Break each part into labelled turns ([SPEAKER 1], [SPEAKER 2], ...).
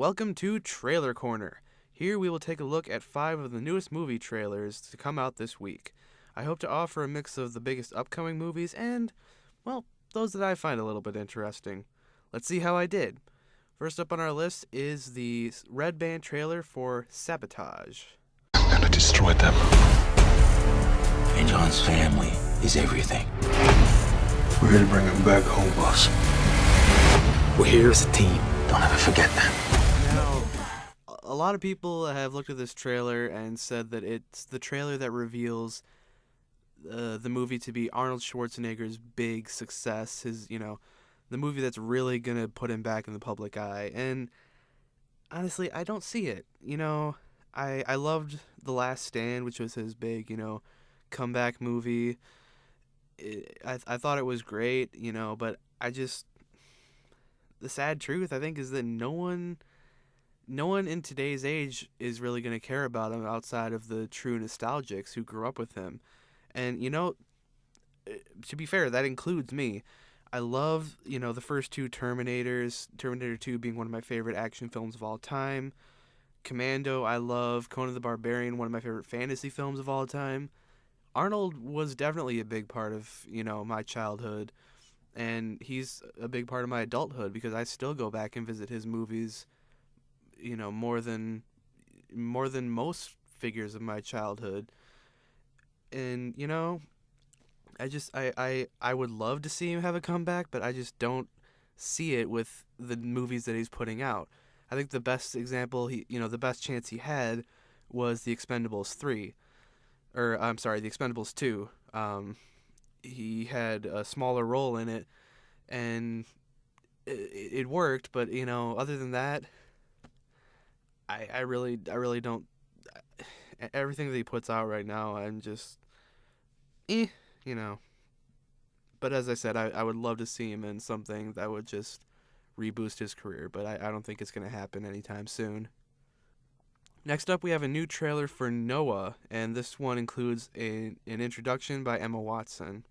[SPEAKER 1] Welcome to Trailer Corner. Here we will take a look at 5 of the newest movie trailers to come out this week. I hope to offer a mix of the biggest upcoming movies and, well, those that I find a little bit interesting. Let's see how I did. First up on our list is the Red Band trailer for Sabotage.
[SPEAKER 2] I'm gonna destroy them.
[SPEAKER 3] And John's family is everything.
[SPEAKER 2] We're here to bring them back home, boss.
[SPEAKER 3] We're here as a team. Don't ever forget that.
[SPEAKER 1] Now, a lot of people have looked at this trailer and said that it's the trailer that reveals the movie to be Arnold Schwarzenegger's big success, the movie that's really going to put him back in the public eye. And honestly, I don't see it. I loved The Last Stand, which was his big, comeback movie. I thought it was great, but the sad truth, I think, is that no one in today's age is really going to care about him outside of the true nostalgics who grew up with him. And, to be fair, that includes me. I love, the first 2 Terminators, Terminator 2 being one of my favorite action films of all time. Commando, I love. Conan the Barbarian, one of my favorite fantasy films of all time. Arnold was definitely a big part of, my childhood. And he's a big part of my adulthood because I still go back and visit his movies, more than most figures of my childhood. And, I would love to see him have a comeback, but I just don't see it with the movies that he's putting out. I think the best example, the best chance he had was The Expendables 3. Or, I'm sorry, The Expendables 2. He had a smaller role in it, and it worked, but, other than that, I really don't, everything that he puts out right now, I'm just, but as I said, I would love to see him in something that would just reboost his career, but I don't think it's going to happen anytime soon. Next up, we have a new trailer for Noah, and this one includes an introduction by Emma Watson.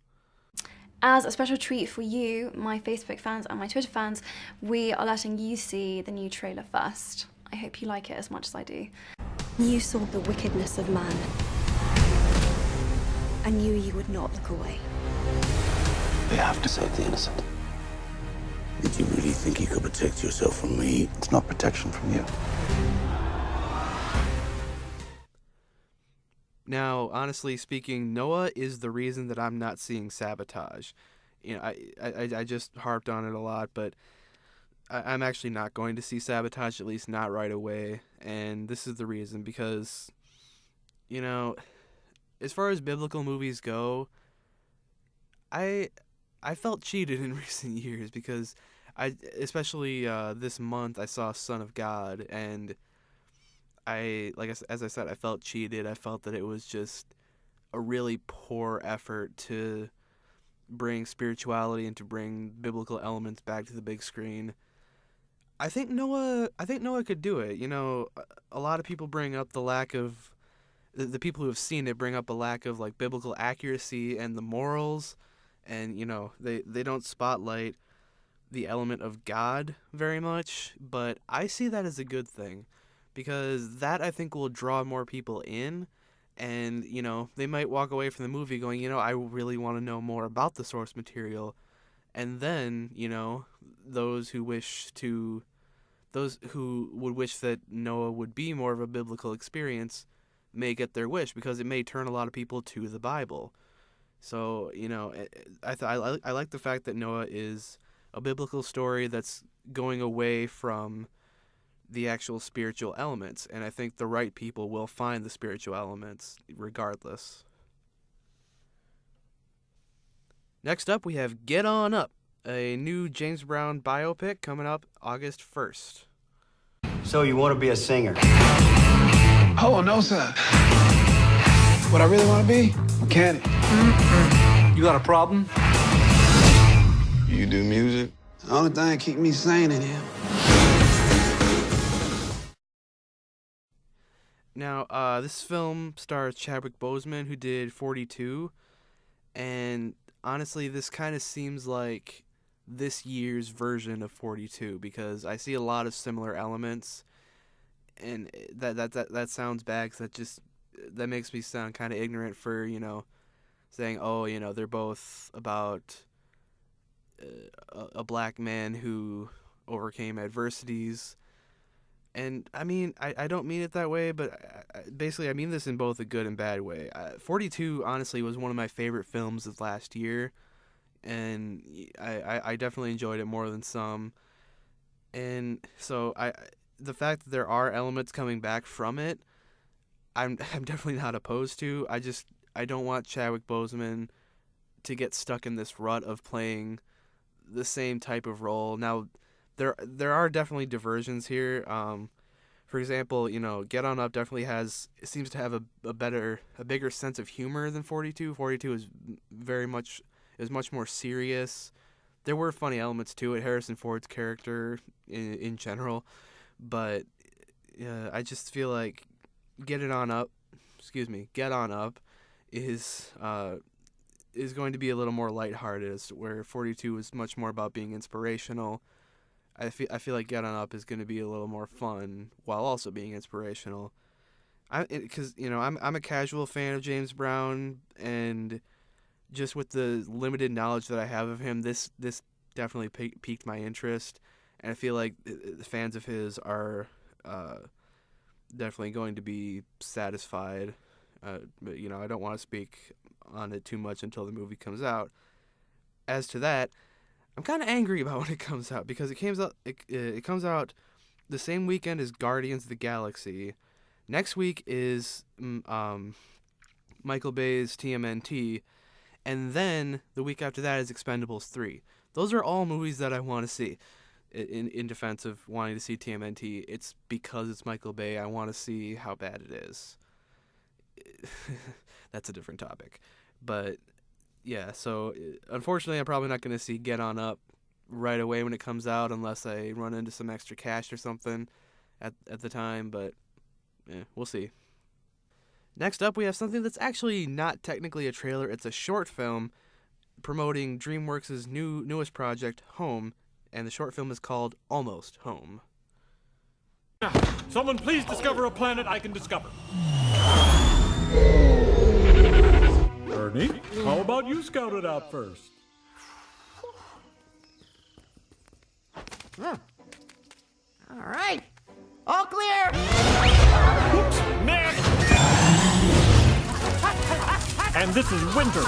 [SPEAKER 4] As a special treat for you, my Facebook fans and my Twitter fans, we are letting you see the new trailer first. I hope you like it as much as I do.
[SPEAKER 5] You saw the wickedness of man. I knew you would not look away.
[SPEAKER 3] We have to save the innocent.
[SPEAKER 6] Did you really think you could protect yourself from me?
[SPEAKER 2] It's not protection from you.
[SPEAKER 1] Now, honestly speaking, Noah is the reason that I'm not seeing Sabotage. I just harped on it a lot, but I'm actually not going to see Sabotage, at least not right away. And this is the reason, because, as far as biblical movies go, I felt cheated in recent years because especially this month, I saw Son of God, and as I said, I felt cheated. I felt that it was just a really poor effort to bring spirituality and to bring biblical elements back to the big screen. I think Noah could do it. A lot of people bring up the lack of the people who have seen it bring up a lack of biblical accuracy and the morals, and they don't spotlight the element of God very much, but I see that as a good thing. Because that, I think, will draw more people in, and, they might walk away from the movie going, I really want to know more about the source material. And then, those who would wish that Noah would be more of a biblical experience may get their wish, because it may turn a lot of people to the Bible. So, I like the fact that Noah is a biblical story that's going away from the actual spiritual elements, and I think the right people will find the spiritual elements regardless. Next up, we have Get On Up, a new James Brown biopic coming up August 1st.
[SPEAKER 7] So you want to be a singer?
[SPEAKER 2] Oh, no, sir. What I really want to be? Mechanic.
[SPEAKER 7] You got a problem?
[SPEAKER 2] You do music?
[SPEAKER 6] The only thing keep me sane in here.
[SPEAKER 1] Now, this film stars Chadwick Boseman, who did 42, and honestly, this kind of seems like this year's version of 42, because I see a lot of similar elements, and that sounds bad, 'cause that makes me sound kind of ignorant for, saying, oh, they're both about a black man who overcame adversities. And I mean, I don't mean it that way, but basically I mean this in both a good and bad way. 42 honestly was one of my favorite films of last year, and I definitely enjoyed it more than some. And so the fact that there are elements coming back from it, I'm definitely not opposed to. I don't want Chadwick Boseman to get stuck in this rut of playing the same type of role. Now, there are definitely diversions here. For example, Get On Up definitely seems to have a bigger sense of humor than 42. 42 is much more serious. There were funny elements to it, Harrison Ford's character in general, but I just feel like Get On Up is going to be a little more lighthearted, where 42 is much more about being inspirational. I feel like Get On Up is going to be a little more fun while also being inspirational. Because I'm a casual fan of James Brown, and just with the limited knowledge that I have of him, this definitely piqued my interest, and I feel like the fans of his are definitely going to be satisfied. But I don't want to speak on it too much until the movie comes out. As to that, I'm kind of angry about when it comes out, because it comes out the same weekend as Guardians of the Galaxy. Next week is Michael Bay's TMNT, and then the week after that is Expendables 3. Those are all movies that I want to see. In defense of wanting to see TMNT, it's because it's Michael Bay. I want to see how bad it is. That's a different topic. But yeah, so unfortunately I'm probably not going to see Get On Up right away when it comes out, unless I run into some extra cash or something at the time, but we'll see. Next up, we have something that's actually not technically a trailer. It's a short film promoting DreamWorks' newest project, Home, and the short film is called Almost Home.
[SPEAKER 8] Someone please discover a planet I can discover. Ernie, how about you scout it out first?
[SPEAKER 9] All right. All clear.
[SPEAKER 8] Oops, next. And this is winter.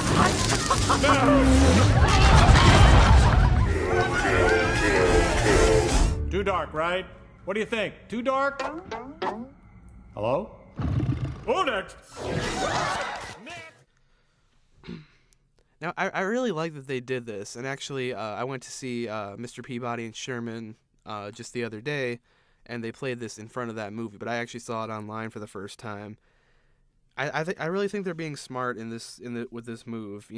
[SPEAKER 8] Too dark, right? What do you think? Too dark? Hello? Oh, next.
[SPEAKER 1] Now, I really like that they did this, and actually, I went to see Mr. Peabody and Sherman just the other day, and they played this in front of that movie, but I actually saw it online for the first time. I really think they're being smart with this move,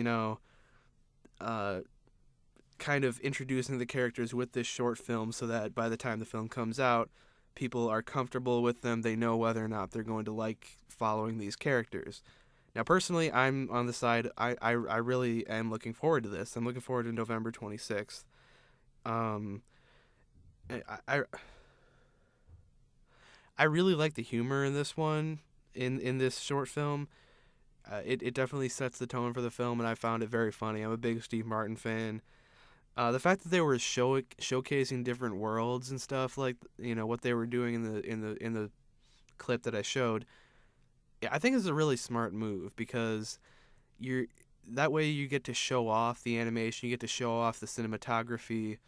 [SPEAKER 1] kind of introducing the characters with this short film, so that by the time the film comes out, people are comfortable with them. They know whether or not they're going to like following these characters. Now, personally, I'm on the side. I really am looking forward to this. I'm looking forward to November 26th. I really like the humor in this one, in this short film. It definitely sets the tone for the film, and I found it very funny. I'm a big Steve Martin fan. The fact that they were showcasing different worlds and stuff, like what they were doing in the clip that I showed. Yeah, I think it's a really smart move, because that way you get to show off the animation, you get to show off the cinematography,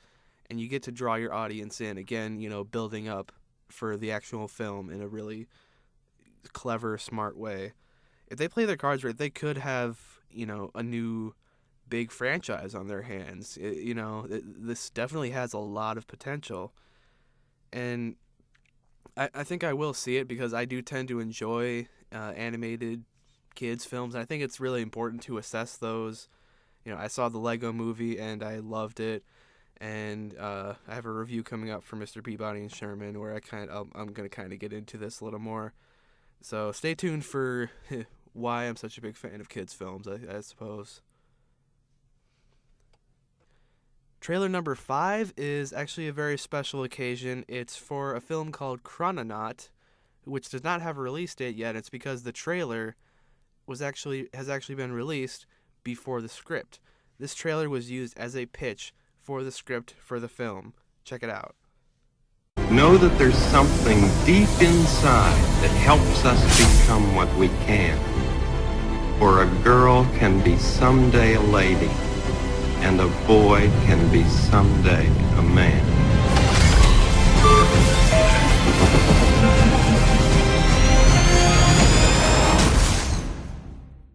[SPEAKER 1] and you get to draw your audience in. Again, building up for the actual film in a really clever, smart way. If they play their cards right, they could have, a new big franchise on their hands. This definitely has a lot of potential. And I think I will see it, because I do tend to enjoy animated kids films. I think it's really important to assess those. I saw the Lego Movie and I loved it, and I have a review coming up for Mr. Peabody and Sherman where I'm going to kind of get into this a little more. So stay tuned for why I'm such a big fan of kids films, I suppose. Trailer number 5 is actually a very special occasion. It's for a film called Chrononaut, which does not have a release date yet. It's because the trailer has actually been released before the script. This trailer was used as a pitch for the script for the film. Check it out.
[SPEAKER 10] Know that there's something deep inside that helps us become what we can. For a girl can be someday a lady, and a boy can be someday a man.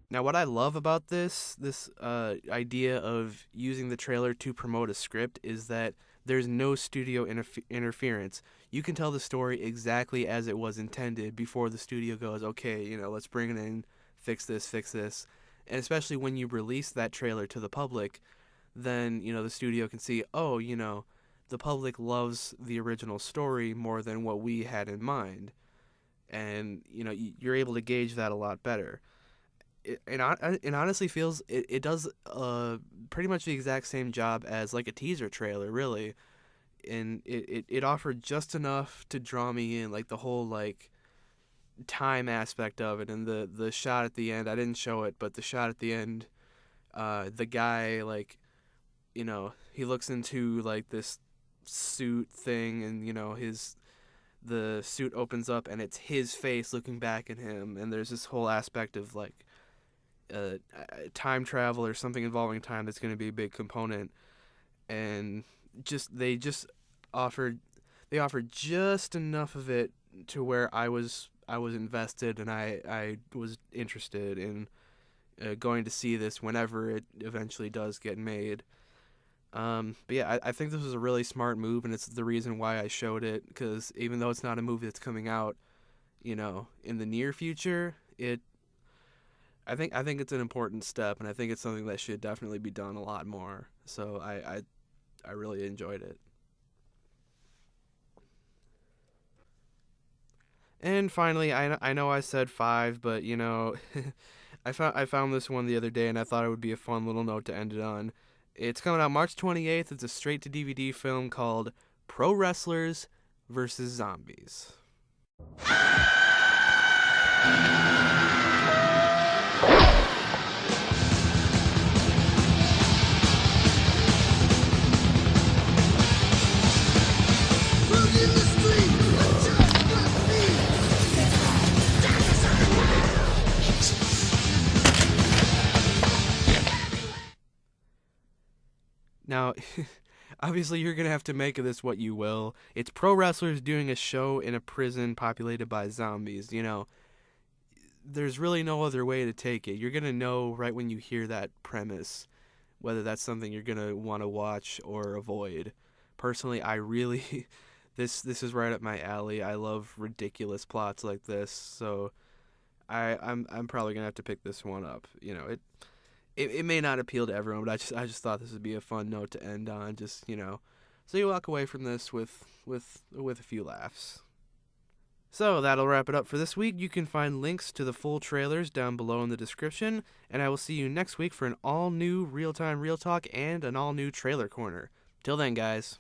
[SPEAKER 1] Now, what I love about this idea of using the trailer to promote a script is that there's no studio interference. You can tell the story exactly as it was intended before the studio goes, okay, let's bring it in, fix this. And especially when you release that trailer to the public, then, the studio can see, the public loves the original story more than what we had in mind. And, you're able to gauge that a lot better. It honestly feels, it does pretty much the exact same job as like a teaser trailer, really. And it offered just enough to draw me in, like the whole like time aspect of it, and the shot at the end. I didn't show it, but the shot at the end, the guy, like, he looks into like this suit thing, and the suit opens up and it's his face looking back at him, and there's this whole aspect of like time travel or something involving time that's going to be a big component. And they offered just enough of it to where I was invested, and I was interested in going to see this whenever it eventually does get made. But yeah, I think this was a really smart move, and it's the reason why I showed it, because even though it's not a movie that's coming out, in the near future, I think it's an important step, and I think it's something that should definitely be done a lot more. So I really enjoyed it. And finally, I know I said 5, but I found this one the other day, and I thought it would be a fun little note to end it on. It's coming out March 28th. It's a straight-to-DVD film called Pro Wrestlers vs. Zombies. Now, obviously, you're going to have to make of this what you will. It's pro wrestlers doing a show in a prison populated by zombies. There's really no other way to take it. You're going to know right when you hear that premise whether that's something you're going to want to watch or avoid. Personally, I really... This is right up my alley. I love ridiculous plots like this, so I'm probably going to have to pick this one up. It may not appeal to everyone, but I just thought this would be a fun note to end on. Just, so you walk away from this with a few laughs. So that'll wrap it up for this week. You can find links to the full trailers down below in the description, and I will see you next week for an all-new Real Time Real Talk and an all-new Trailer Corner. Till then, guys.